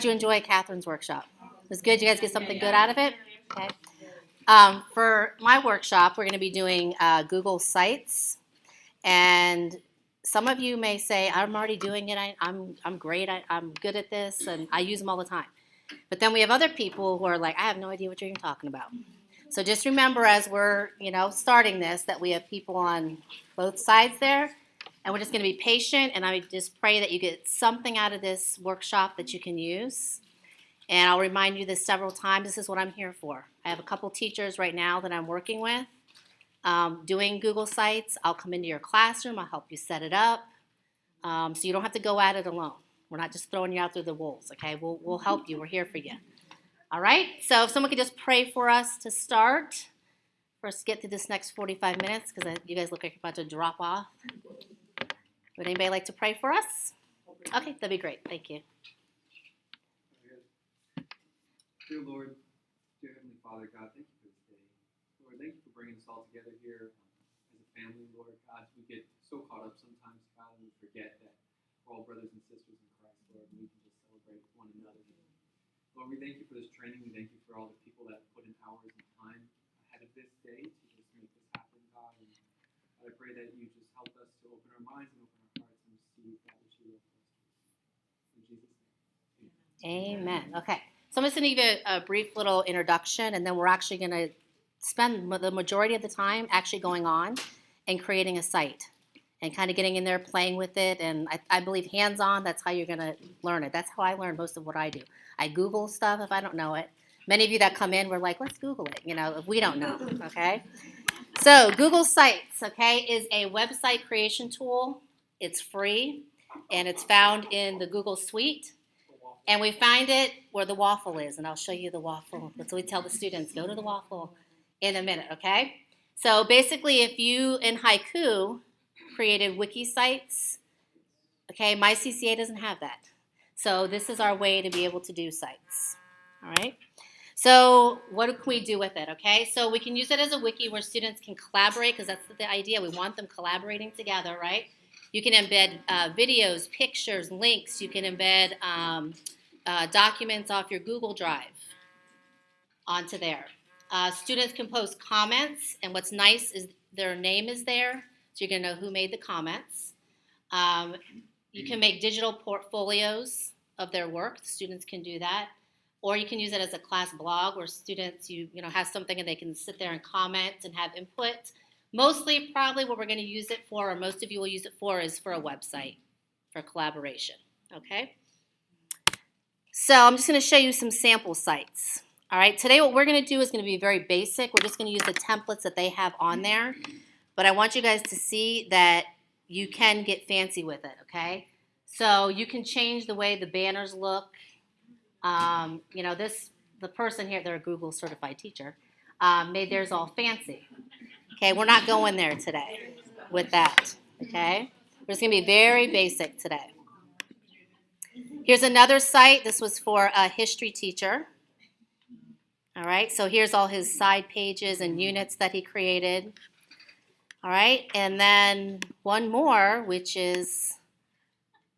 Did you enjoy Catherine's workshop? It was good. You guys get something good out of it? Okay. For my workshop, we're going to be doing Google Sites. And some of you may say, I'm already doing it. I'm great. I'm good at this. And I use them all the time. But then we have other people who are like, I have no idea what you're even talking about. So just remember as we're, starting this, that we have people on both sides there. And we're just going to be patient, and I just pray that you get something out of this workshop that you can use. And I'll remind you this several times. This is what I'm here for. I have a couple teachers right now that I'm working with doing Google Sites. I'll come into your classroom. I'll help you set it up so you don't have to go at it alone. We're not just throwing you out through the wolves, okay? We'll help you. We're here for you. All right? So if someone could just pray for us to start, for us to get through this next 45 minutes, because you guys look like you're about to drop off. Would anybody like to pray for us? Okay, that'd be great. Thank you. Dear Lord, dear Heavenly Father, God, thank you for this day. Lord, thank you for bringing us all together here as a family, Lord. God, we get so caught up sometimes, God, and we forget that we're all brothers and sisters in Christ, Lord, and we can just celebrate one another. Lord, we thank you for this training. We thank you for all the people that put in hours and time ahead of this day to just make this happen, God. And God, I pray that you just help us to open our minds and open our hearts and receive that which you have for us. In Jesus' name. Amen. Okay. So I'm just going to give you a brief little introduction, and then we're actually going to spend the majority of the time actually going on and creating a site and kind of getting in there, playing with it. And I believe hands-on, that's how you're going to learn it. That's how I learn most of what I do. I Google stuff if I don't know it. Many of you that come in, we're like, let's Google it, if we don't know, okay? So Google Sites, okay, is a website creation tool. It's free, and it's found in the Google Suite. And we find it where the waffle is, and I'll show you the waffle. That's what we tell the students, go to the waffle in a minute, okay? So basically, if you, in Haiku, created wiki sites, okay, my CCA doesn't have that. So this is our way to be able to do sites, all right? So what can we do with it, okay? So we can use it as a wiki where students can collaborate, because that's the idea. We want them collaborating together, right? You can embed videos, pictures, links. You can embed documents off your Google Drive onto there. Students can post comments, and what's nice is their name is there, so you're going to know who made the comments. You can make digital portfolios of their work. The students can do that. Or you can use it as a class blog where students, have something and they can sit there and comment and have input. Mostly, probably what we're going to use it for, or most of you will use it for, is for a website, for collaboration, okay? So I'm just going to show you some sample sites, all right? Today what we're going to do is going to be very basic. We're just going to use the templates that they have on there, but I want you guys to see that you can get fancy with it, okay? So you can change the way the banners look. The person here, they're a Google certified teacher, made theirs all fancy. Okay, we're not going there today with that, okay? We're just going to be very basic today. Here's another site. This was for a history teacher. All right, so here's all his side pages and units that he created. All right, and then one more, which is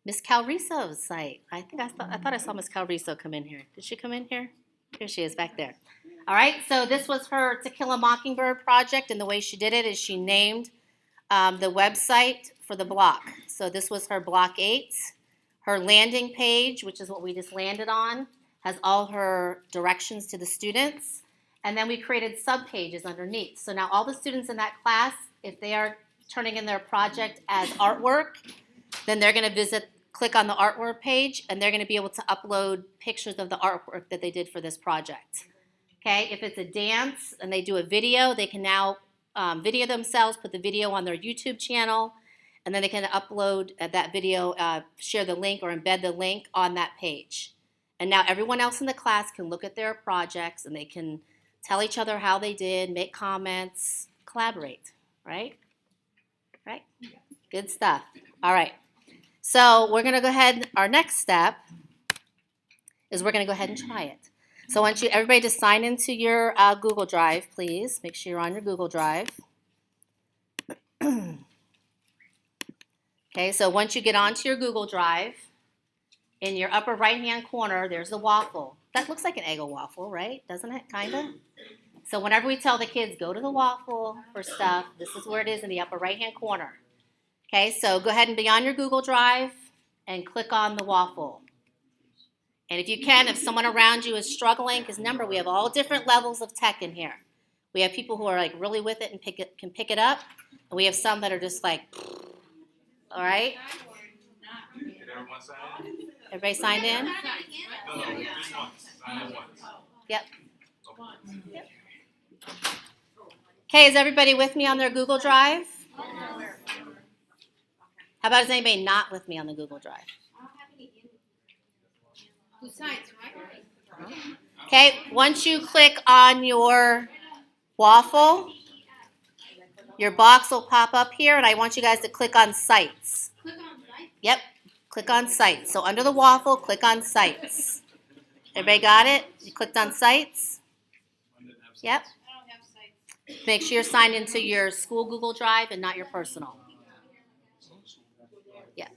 Miss Calriso's site. I thought I saw Miss Calriso come in here. Did she come in here? Here she is back there. All right, so this was her To Kill a Mockingbird project, and the way she did it is she named the website for the block. So this was her block 8. Her landing page, which is what we just landed on, has all her directions to the students. And then we created sub-pages underneath. So now all the students in that class, if they are turning in their project as artwork, then they're going to click on the artwork page, and they're going to be able to upload pictures of the artwork that they did for this project. Okay, if it's a dance and they do a video, they can now video themselves, put the video on their YouTube channel, and then they can upload that video, share the link or embed the link on that page. And now everyone else in the class can look at their projects, and they can tell each other how they did, make comments, collaborate, right? Right? Good stuff. All right. So we're going to go ahead, our next step is we're going to go ahead and try it. So I want everybody to sign into your Google Drive, please. Make sure you're on your Google Drive. Okay, so once you get onto your Google Drive, in your upper right-hand corner, there's the waffle. That looks like an Eggo waffle, right? Doesn't it? Kind of. So whenever we tell the kids, go to the waffle for stuff, this is where it is in the upper right-hand corner. Okay, so go ahead and be on your Google Drive and click on the waffle. And if you can, if someone around you is struggling, because remember, we have all different levels of tech in here. We have people who are like really with it and can pick it up, and we have some that are just like, all right? Did everyone sign in? Everybody signed in? No, just once. Sign in once. Yep. Okay, is everybody with me on their Google Drive? How about is anybody not with me on the Google Drive? Okay, once you click on your waffle, your box will pop up here, and I want you guys to click on Sites. Yep, click on Sites. So under the waffle, click on Sites. Everybody got it? You clicked on Sites? Yep. Make sure you're signed into your school Google Drive and not your personal. Yeah.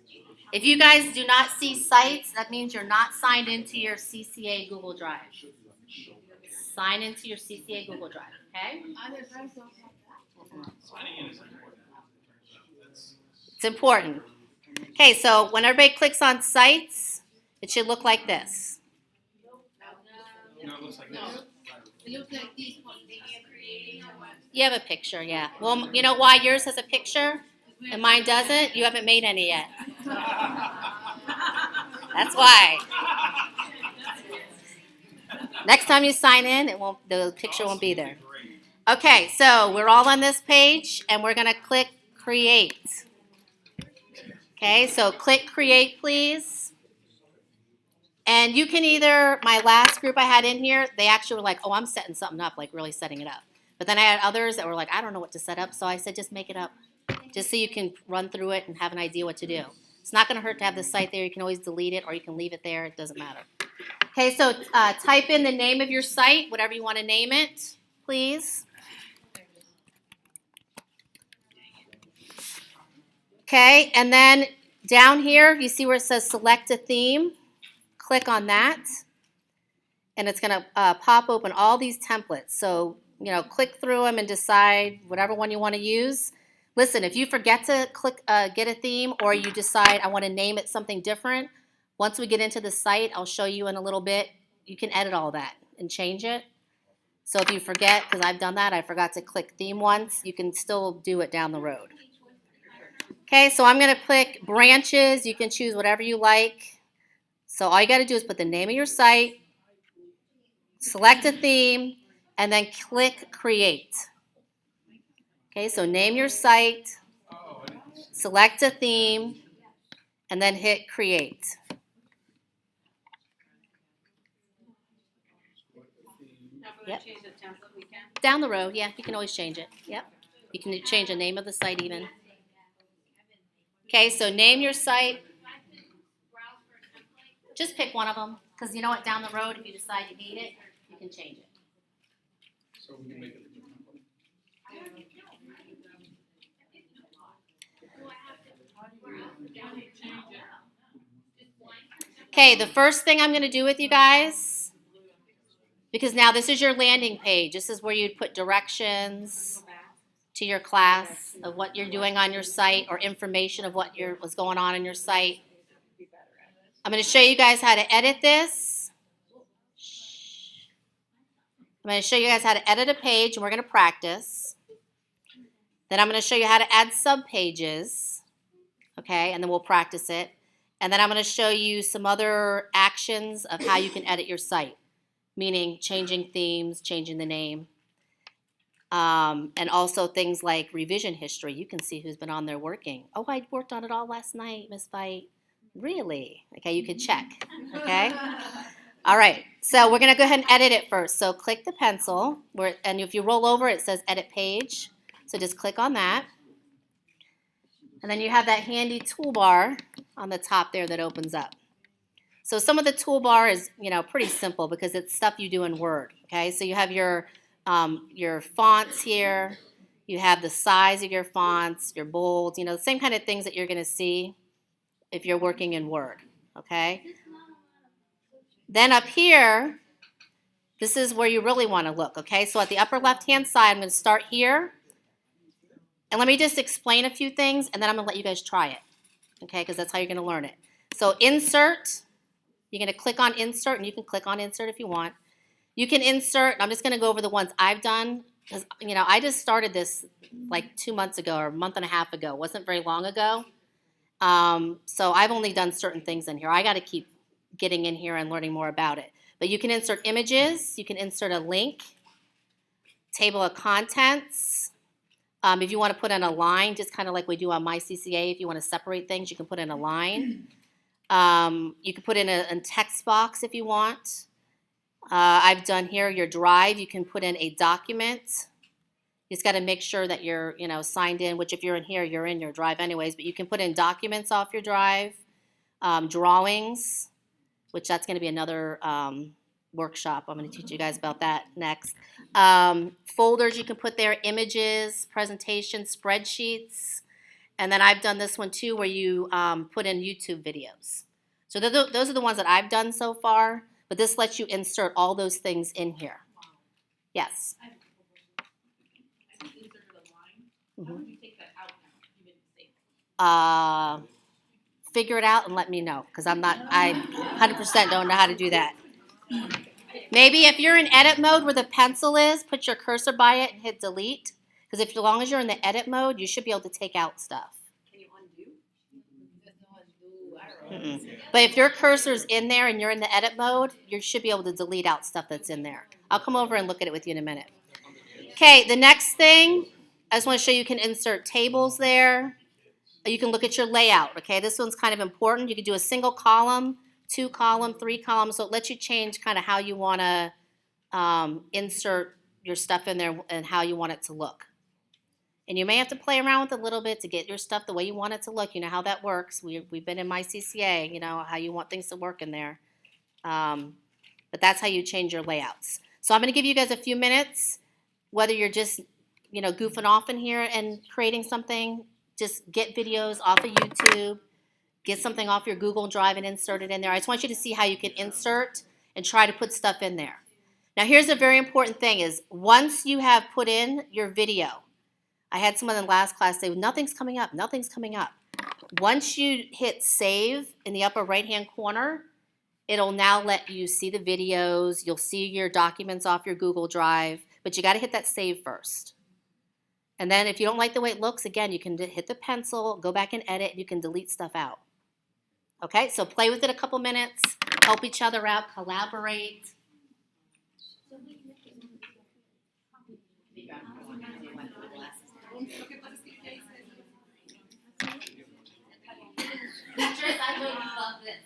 If you guys do not see Sites, that means you're not signed into your CCA Google Drive. Sign into your CCA Google Drive, okay? It's important. Okay, so when everybody clicks on Sites, it should look like this. No, it looks like this. It looks like this one. You have a picture, yeah. Well, you know why yours has a picture and mine doesn't? You haven't made any yet. That's why. Next time you sign in, the picture won't be there. Okay, so we're all on this page, and we're going to click Create. Okay, so click Create, please. And you can either, my last group I had in here, they actually were like, oh, I'm setting something up, like really setting it up. But then I had others that were like, I don't know what to set up, so I said, just make it up. Just so you can run through it and have an idea what to do. It's not going to hurt to have the site there. You can always delete it, or you can leave it there. It doesn't matter. Okay, so type in the name of your site, whatever you want to name it, please. Okay, and then down here, you see where it says select a theme. Click on that, and it's going to pop open all these templates. So, you know, click through them and decide whatever one you want to use. Listen, if you forget to click get a theme, or you decide I want to name it something different, once we get into the site, I'll show you in a little bit, you can edit all that and change it. So if you forget, because I've done that, I forgot to click theme once, you can still do it down the road. Okay, so I'm going to click branches. You can choose whatever you like. So all you got to do is put the name of your site, select a theme, and then click Create. Okay, so name your site, select a theme, and then hit Create. Yep. Down the road, yeah, you can always change it. Yep. You can change the name of the site even. Okay, so name your site. Just pick one of them, because you know what, down the road, if you decide you hate it, you can change it. So we can make it a different template. Okay, the first thing I'm going to do with you guys, because now this is your landing page. This is where you'd put directions to your class of what you're doing on your site, or information of what's going on in your site. I'm going to show you guys how to edit this. I'm going to show you guys how to edit a page, and we're going to practice. Then I'm going to show you how to add subpages, okay, and then we'll practice it. And then I'm going to show you some other actions of how you can edit your site, meaning changing themes, changing the name, and also things like revision history. You can see who's been on there working. Oh, I worked on it all last night, Miss Veith. Really? Okay, you can check, okay? All right, so we're going to go ahead and edit it first. So click the pencil, and if you roll over, it says Edit Page. So just click on that. And then you have that handy toolbar on the top there that opens up. So some of the toolbar is, you know, pretty simple because it's stuff you do in Word, okay? So you have your fonts here. You have the size of your fonts, your bolds, you know, the same kind of things that you're going to see if you're working in Word, okay? Then up here, this is where you really want to look, okay? So at the upper left-hand side, I'm going to start here. And let me just explain a few things, and then I'm going to let you guys try it, okay? Because that's how you're going to learn it. So insert, you're going to click on insert, and you can click on insert if you want. You can insert, I'm just going to go over the ones I've done, because, you know, I just started this like 2 months ago or a month and a half ago. It wasn't very long ago. So I've only done certain things in here. I got to keep getting in here and learning more about it. But you can insert images. You can insert a link, table of contents. If you want to put in a line, just kind of like we do on MyCCA, if you want to separate things, you can put in a line. You can put in a text box if you want. I've done here your drive. You can put in a document. You just got to make sure that you're, you know, signed in, which if you're in here, you're in your drive anyways. But you can put in documents off your drive, drawings, which that's going to be another workshop. I'm going to teach you guys about that next. Folders you can put there, images, presentations, spreadsheets. And then I've done this one too where you put in YouTube videos. So those are the ones that I've done so far. But this lets you insert all those things in here. Yes? Figure it out and let me know, because I 100% don't know how to do that. Maybe if you're in edit mode where the pencil is, put your cursor by it and hit delete, because as long as you're in the edit mode, you should be able to take out stuff. Can you undo? But if your cursor's in there and you're in the edit mode, you should be able to delete out stuff that's in there. I'll come over and look at it with you in a minute. Okay, the next thing, I just want to show you can insert tables there. You can look at your layout, okay? This one's kind of important. You can do a single column, 2 column, 3 columns, so it lets you change kind of how you want to insert your stuff in there and how you want it to look. And you may have to play around with it a little bit to get your stuff the way you want it to look. You know how that works. We've been in MyCCA, you know, how you want things to work in there. But that's how you change your layouts. So I'm going to give you guys a few minutes, whether you're just, you know, goofing off in here and creating something. Just get videos off of YouTube, get something off your Google Drive and insert it in there. I just want you to see how you can insert and try to put stuff in there. Now here's a very important thing is once you have put in your video, I had someone in the last class say, nothing's coming up, nothing's coming up. Once you hit save in the upper right-hand corner, it'll now let you see the videos, you'll see your documents off your Google Drive, but you gotta hit that save first. And then if you don't like the way it looks, again, you can hit the pencil, go back and edit, and you can delete stuff out. Okay, so play with it a couple minutes, help each other out, collaborate. Teachers, I know you love this.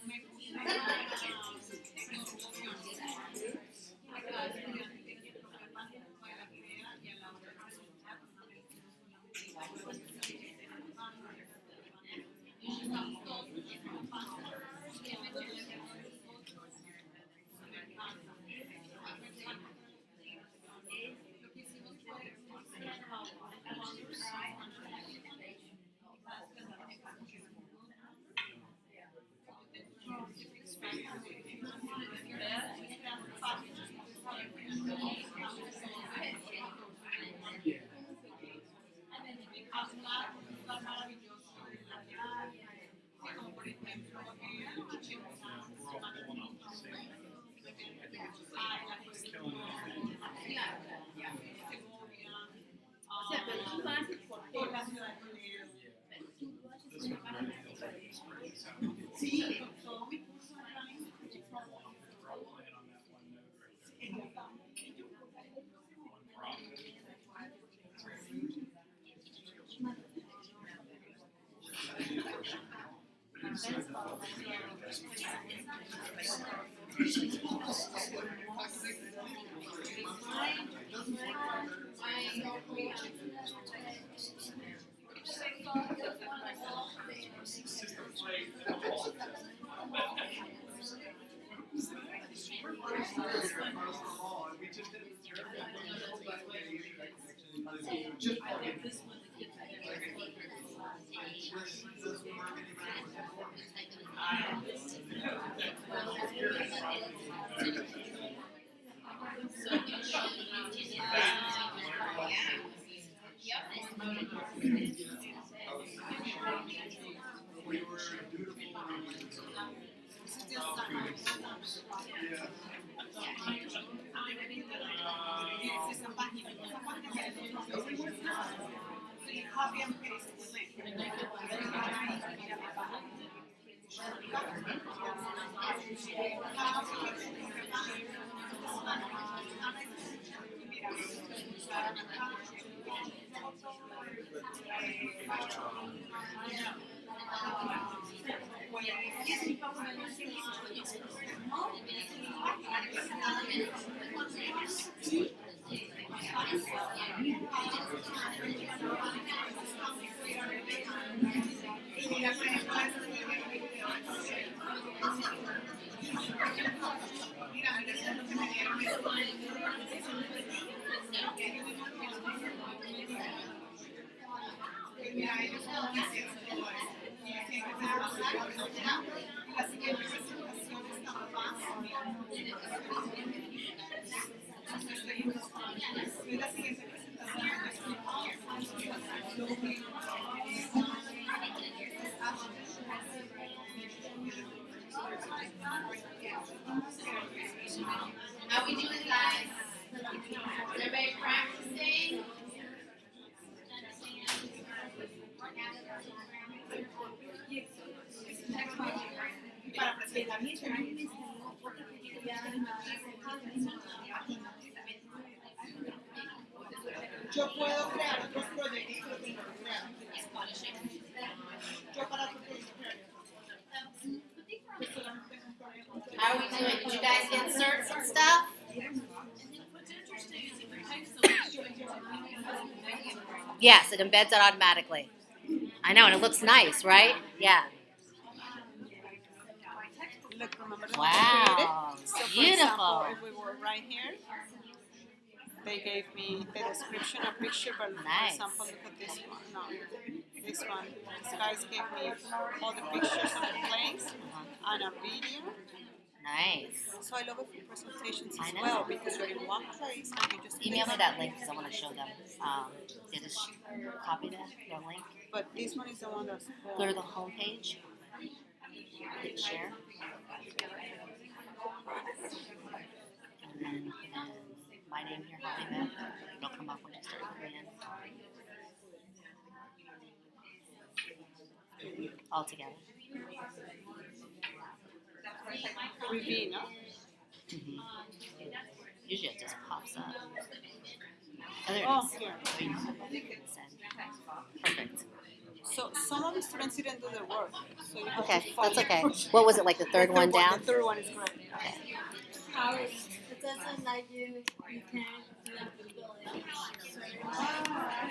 copy and paste the link. How we doing, guys? Is everybody practicing? Para presentar mi yo puedo crear otros proyectos que tengo que crear. Yo para tu proyecto. How are we doing? Did you guys get certs and stuff? Yes, it embeds it automatically. I know, and it looks nice, right? Yeah. Look, remember the Wow, So for beautiful. example, if we were right here, they gave me the description, a picture, but Nice. for example, look at this one. No, this one. These guys gave me all the pictures of the place and a video. Nice. So I love it for presentations I as know. well because you're in one place and you just Email me that link because I want to show them. They just copy the link. But this one is the one that's Go to the home page. Hit share. And then put in my name here, Holly Beth. It'll come up when you start putting it in. All together. Review, no? Mm-hmm. Usually it just pops up. Oh, there it Oh, is. here. Send. Perfect. So some of the students didn't do their work. So you have Okay, to follow that's okay. the What was it, like the third one down? The third one is correct. It doesn't like you can't do Google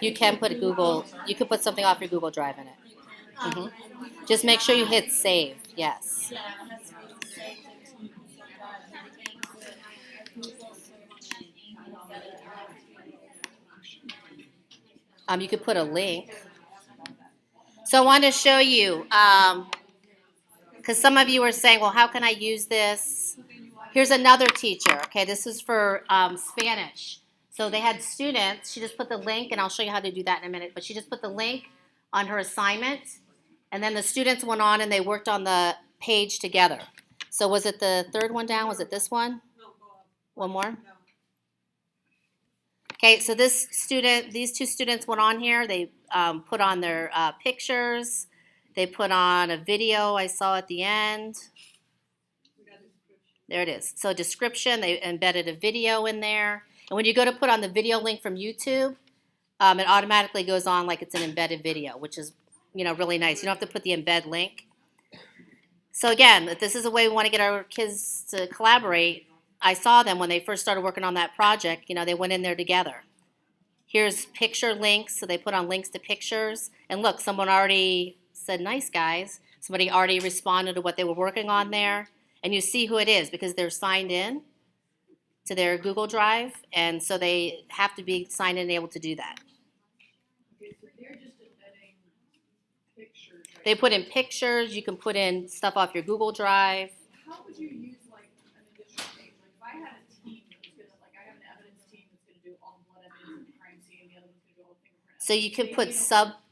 You can put Google, you could put something off your Google Drive in it. Hmm. Just make sure you hit save, yes. Yeah, it has to be saved to Google Drive. Google search. You could put a link. So I wanted to show you, because some of you were saying, well, how can I use this? Here's another teacher, okay, this is for Spanish. So they had students, she just put the link, and I'll show you how to do that in a minute, but she just put the link on her assignment, and then the students went on and they worked on the page together. So was it the third one down? Was it this one? One more? Okay, so these two students went on here. They put on their pictures. They put on a video I saw at the end. There it is. So description, they embedded a video in there. And when you go to put on the video link from YouTube, it automatically goes on like it's an embedded video, which is, really nice. You don't have to put the embed link. So again, if this is a way we want to get our kids to collaborate, I saw them when they first started working on that project, they went in there together. Here's picture links, so they put on links to pictures. And look, someone already said, nice guys. Somebody already responded to what they were working on there. And you see who it is because they're signed in to their Google Drive. And so they have to be signed in and able to do that. Okay, so they're just embedding pictures. Right? They put in pictures. You can put in stuff off your Google Drive. How would you use like an additional page? Like if I had a team that was gonna, like I have an evidence team that's gonna do all the blood evidence and the crime scene, and the other one's gonna do all the fingerprint. So you can put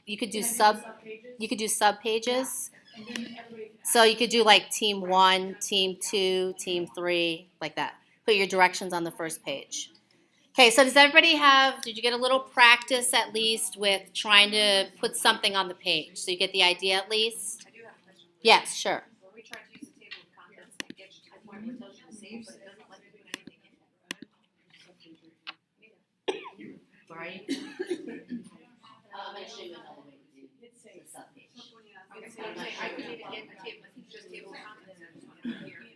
you could do sub pages. And then everybody can So you could do like team 1, team 2, team 3, like that. Put your directions on the first page. Okay, so did you get a little practice at least with trying to put something on the page? So you get the idea at least? I do have a question. Yes, sure. When we try to use the table of contents, it gets to the point where it tells you to save, but it doesn't let you put anything in there. Right. I'm going to show you another way to do the subpage. Okay, so I'm saying, I couldn't even get a table, just table of contents, I just want to put here.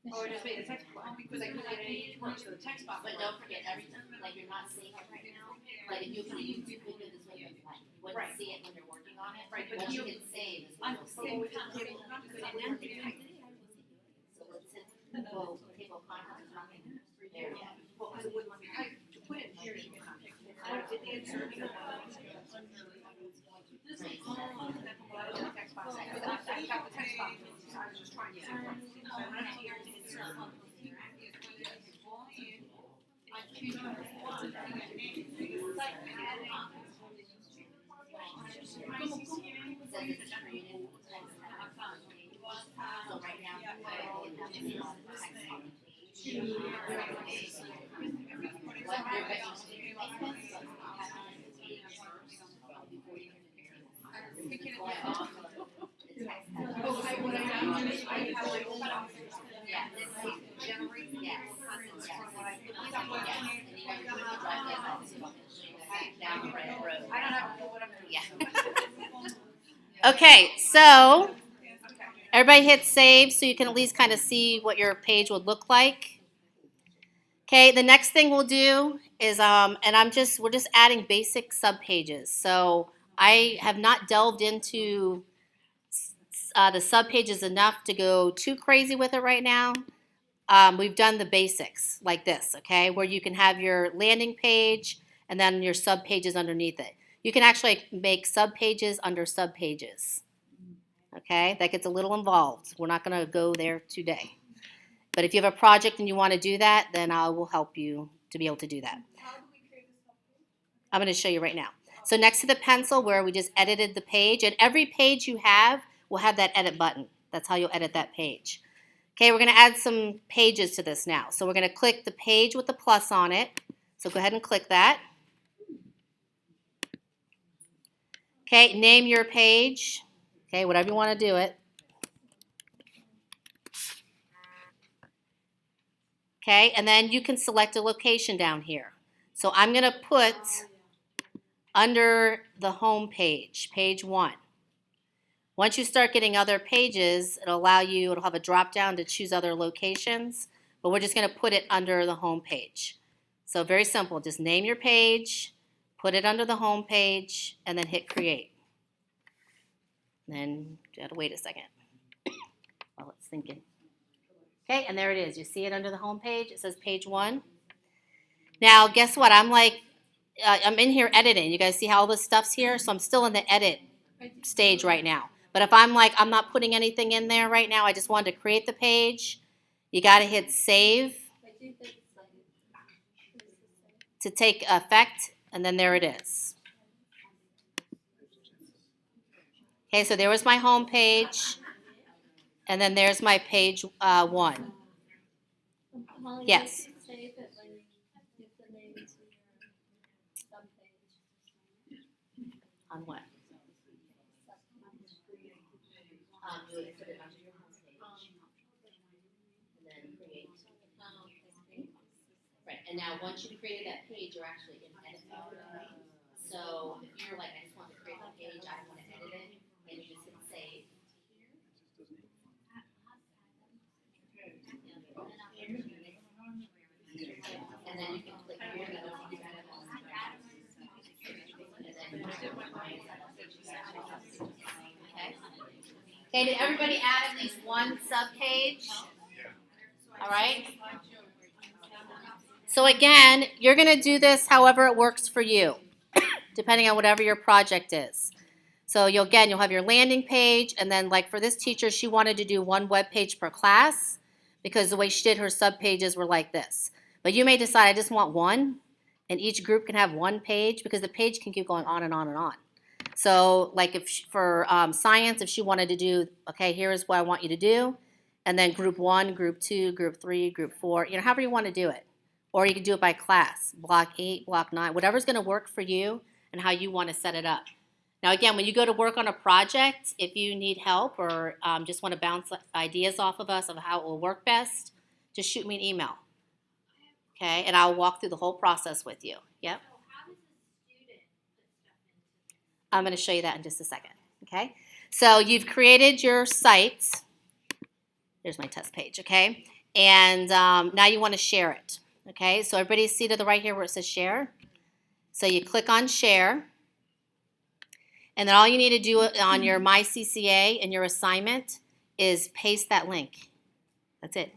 Oh, I just made a text box, because I couldn't get any work, so the text box. But don't forget, every time, like you're not seeing it right now, like if you could do this with the blank, you wouldn't Right. see it when you're working on it. Right, but Once you you- hit save, is On when the you'll see same it. table of contents, I didn't do anything. So let's hit, well, table of contents, nothing there yet. Well, because it wouldn't let me type, to put in here. I did the insert, because the text box, I got the text box, so I was just trying to. So I went up here to insert. It says it's created text on the page. So right now, you have to use the text on the page. What you're going to do is have on the page before you prepare it. Go ahead off of the text. Oh, what I have is, I have like a cutout. Yes. Generate. Yes. Contents from what I. Yes, and you have to put the drive like that too. I'm gonna show you that down the road. I don't have a clue what I'm doing. Yeah. Okay, so everybody hit save so you can at least kind of see what your page would look like. Okay, the next thing we'll do is, and we're just adding basic subpages. So I have not delved into the subpages enough to go too crazy with it right now. We've done the basics like this, okay, where you can have your landing page and then your subpages underneath it. You can actually make subpages under subpages, okay? That gets a little involved. We're not going to go there today. But if you have a project and you want to do that, then I will help you to be able to do that. How do we create this subpage? I'm going to show you right now. So next to the pencil where we just edited the page, and every page you have will have that edit button. That's how you'll edit that page. Okay, we're going to add some pages to this now. So we're going to click the page with the plus on it. So go ahead and click that. Okay, name your page. Okay, whatever you want to do it. Okay, and then you can select a location down here. So I'm going to put under the home page, page 1. Once you start getting other pages, it'll have a drop down to choose other locations, but we're just going to put it under the home page. So very simple, just name your page, put it under the home page, and then hit create. Then you have to wait a second while it's thinking. Okay, and there it is. You see it under the home page. It says page 1. Now, guess what? I'm in here editing. You guys see how all this stuff's here? So I'm still in the edit stage right now. But if I'm not putting anything in there right now, I just wanted to create the page, you got to hit save to take effect, and then there it is. Okay, so there was my home page, and then there's my page 1. Molly, Yes. you can save it when you give the name to your subpage. On what? You would put it under your home page, and then create. Right, and now once you've created that page, you're actually in edit mode. So if you're like, I just want to create a page, I don't want to edit it, and you just hit save. And then you can click here, and then you can edit all the Okay, did everybody add at least one subpage? All right. So again, you're going to do this however it works for you, depending on whatever your project is. So you'll have your landing page, and then like for this teacher, she wanted to do one web page per class because the way she did her subpages were like this. But you may decide I just want one, and each group can have one page because the page can keep going on and on and on. So like if for science, if she wanted to do, okay, here's what I want you to do, and then group 1, group 2, group 3, group 4, however you want to do it. Or you can do it by class, block 8, block 9, whatever's going to work for you and how you want to set it up. Now again, when you go to work on a project, if you need help or just want to bounce ideas off of us of how it will work best, just shoot me an email. Okay, and I'll walk through the whole process with you. Yep. I'm going to show you that in just a second. Okay, so you've created your site. There's my test page. Okay, and now you want to share it. Okay, so everybody see to the right here where it says share. So you click on share, and then all you need to do on your MyCCA and your assignment is paste that link. That's it.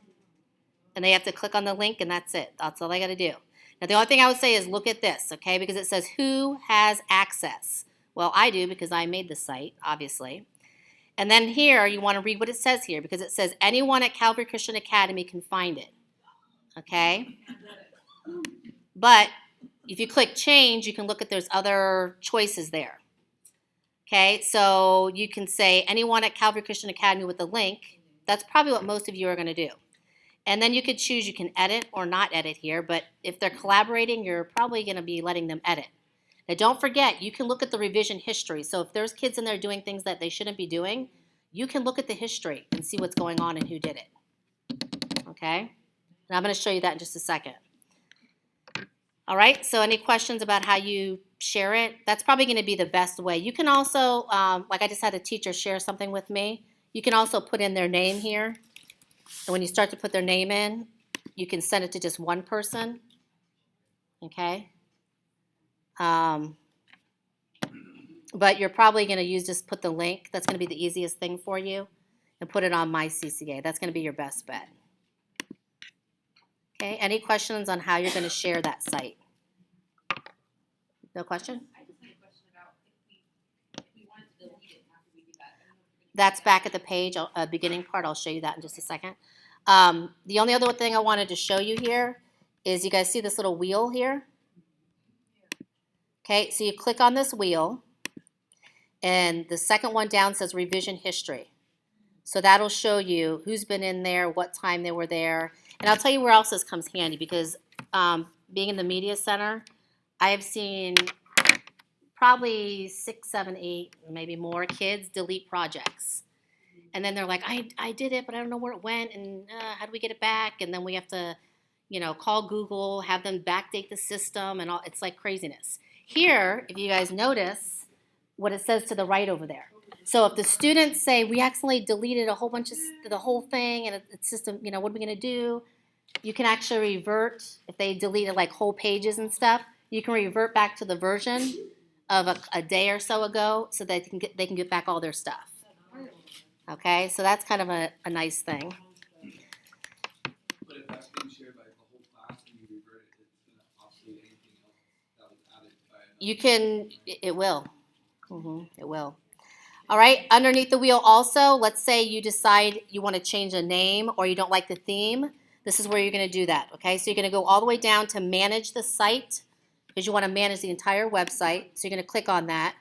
And they have to click on the link, and that's it. That's all they got to do. Now, the only thing I would say is look at this, okay, because it says who has access. Well, I do because I made the site, obviously. And then here, you want to read what it says here because it says anyone at Calvary Christian Academy can find it, okay? But if you click change, you can look at there's other choices there, okay? So you can say anyone at Calvary Christian Academy with a link. That's probably what most of you are going to do. And then you could choose, you can edit or not edit here, but if they're collaborating, you're probably going to be letting them edit. Now, don't forget, you can look at the revision history. So if there's kids in there doing things that they shouldn't be doing, you can look at the history and see what's going on and who did it. Okay? And I'm going to show you that in just a second. All right, so any questions about how you share it? That's probably going to be the best way. You can also, like I just had a teacher share something with me, you can also put in their name here. And when you start to put their name in, you can send it to just one person, okay? But you're probably going to just put the link. That's going to be the easiest thing for you. And put it on MyCCA. That's going to be your best bet. Okay, any questions on how you're going to share that site? No question? I just had a question about if we wanted to delete it, how do we do that? I don't know if we can That's back at the page, beginning part. I'll show you that in just a second. The only other thing I wanted to show you here is you guys see this little wheel here? Okay, so you click on this wheel, and the second one down says revision history. So that'll show you who's been in there, what time they were there. And I'll tell you where else this comes handy because being in the media center, I have seen probably 6, 7, 8, maybe more kids delete projects. And then they're like, I did it, but I don't know where it went, and how do we get it back? And then we have to, call Google, have them backdate the system, and all. It's like craziness. Here, if you guys notice what it says to the right over there. So if the students say, we accidentally deleted a whole bunch of the whole thing, and it's just, what are we going to do? You can actually revert, if they deleted like whole pages and stuff, you can revert back to the version of a day or so ago so that they can get back all their stuff. Okay, so that's kind of a nice thing. But if that's being shared by the whole class and you revert it, it's going to obsolete anything else that was added by another. You can, it will. It will. All right, underneath the wheel also, let's say you decide you want to change a name or you don't like the theme. This is where you're going to do that, okay? So you're going to go all the way down to manage the site because you want to manage the entire website. So you're going to click on that.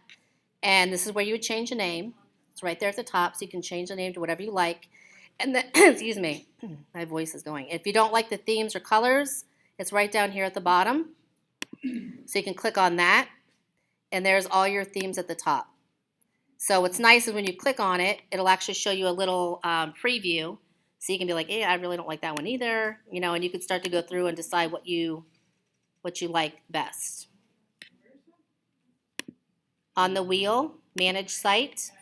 And this is where you would change a name. It's right there at the top, so you can change the name to whatever you like. And then, excuse me, my voice is going. If you don't like the themes or colors, it's right down here at the bottom. So you can click on that, and there's all your themes at the top. So what's nice is when you click on it, it'll actually show you a little preview. So you can be like, I really don't like that one either, and you can start to go through and decide what you like best. On the wheel, manage site.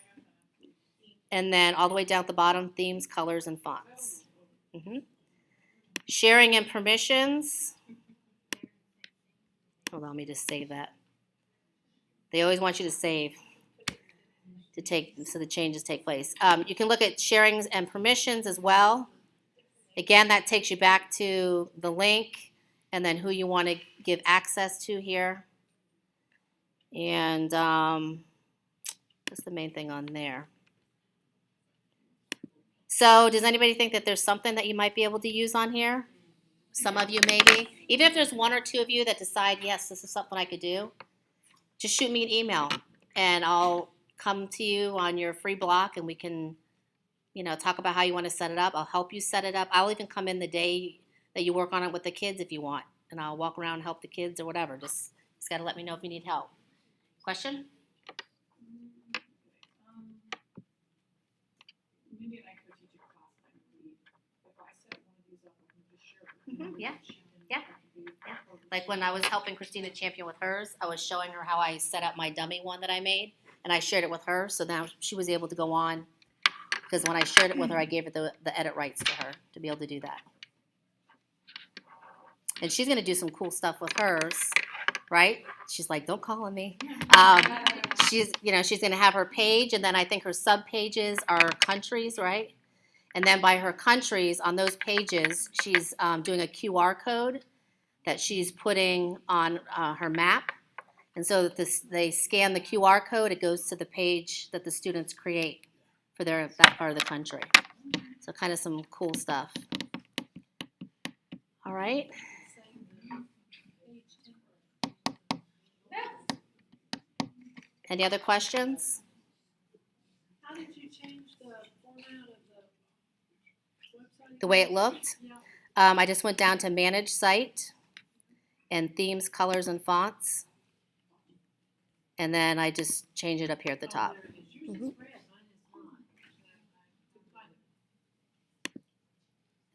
And then all the way down at the bottom, themes, colors, and fonts. Sharing and permissions. Hold on, let me just save that. They always want you to save so the changes take place. You can look at sharings and permissions as well. Again, that takes you back to the link and then who you want to give access to here. And that's the main thing on there. So does anybody think that there's something that you might be able to use on here? Some of you maybe. Even if there's one or two of you that decide, yes, this is something I could do, just shoot me an email. and I'll come to you on your free block, and we can, talk about how you want to set it up. I'll help you set it up. I'll even come in the day that you work on it with the kids if you want, and I'll walk around and help the kids or whatever. Just got to let me know if you need help. Question? Mindy and I co-teach a class at Veith. If I set one of these up, I can just share it with you. Yeah. Like when I was helping Christina champion with hers, I was showing her how I set up my dummy one that I made, and I shared it with her, so now she was able to go on, because when I shared it with her, I gave her the edit rights to her to be able to do that. And she's going to do some cool stuff with hers, right? She's like, don't call on me. She's going to have her page, and then I think her sub pages are countries, right? And then by her countries, on those pages, she's doing a QR code that she's putting on her map. And so that they scan the QR code, it goes to the page that the students create for that part of the country. So kind of some cool stuff. All right. Any other questions? How did you change the format of the website? The way it looked? Yeah. I just went down to Manage Site and Themes, Colors, and Fonts. And then I just change it up here at the top. Mhm.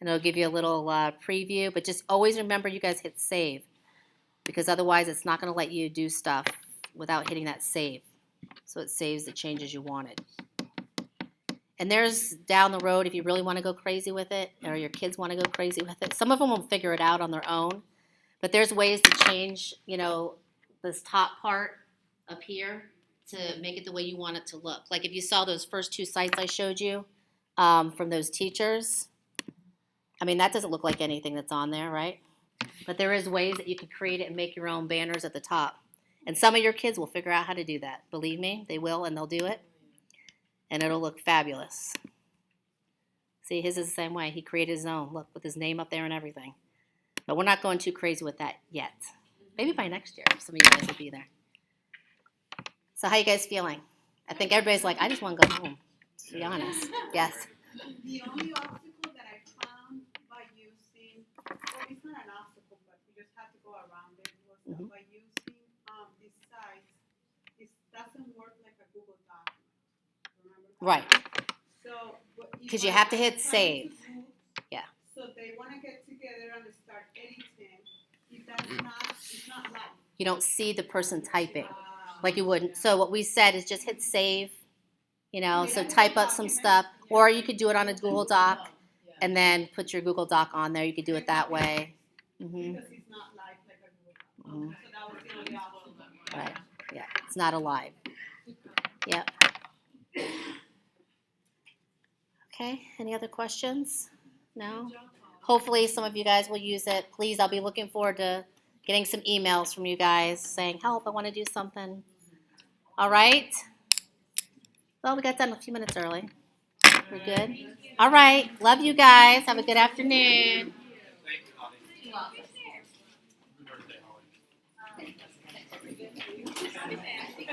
And it'll give you a little preview, but just always remember you guys hit save, because otherwise it's not going to let you do stuff without hitting that save. So it saves the changes you wanted. And there's down the road, if you really want to go crazy with it, or your kids want to go crazy with it, some of them will figure it out on their own. But there's ways to change, this top part up here to make it the way you want it to look. Like if you saw those first two sites I showed you from those teachers, I mean, that doesn't look like anything that's on there, right? But there is ways that you can create it and make your own banners at the top. And some of your kids will figure out how to do that. Believe me, they will, and they'll do it. And it'll look fabulous. See, his is the same way. He created his own, look, with his name up there and everything. But we're not going too crazy with that yet. Maybe by next year, some of you guys will be there. So how you guys feeling? I think everybody's like, I just want to go home, to be honest. Yes. The only obstacle that I found by using, well, it's not an obstacle, but you just have to go around it, was that by using these sites, it doesn't work like a Google document. Remember that? Right. So, Because you have to hit save. Yeah. So they want to get together and start editing. It's not live. You don't see the person typing like you wouldn't. So what we said is just hit save, so type up some stuff. Or you could do it on a Google Doc and then put your Google Doc on there. You could do it that way. Mm-hmm. Because it's not live like a Google Doc. So that was the only option. Right. Yeah. It's not alive. Yep. Okay. Any other questions? No? Hopefully some of you guys will use it. Please, I'll be looking forward to getting some emails from you guys saying, help, I want to do something. All right. Well, we got done a few minutes early. We're good? All right. Love you guys. Have a good afternoon. Thank you, Holly.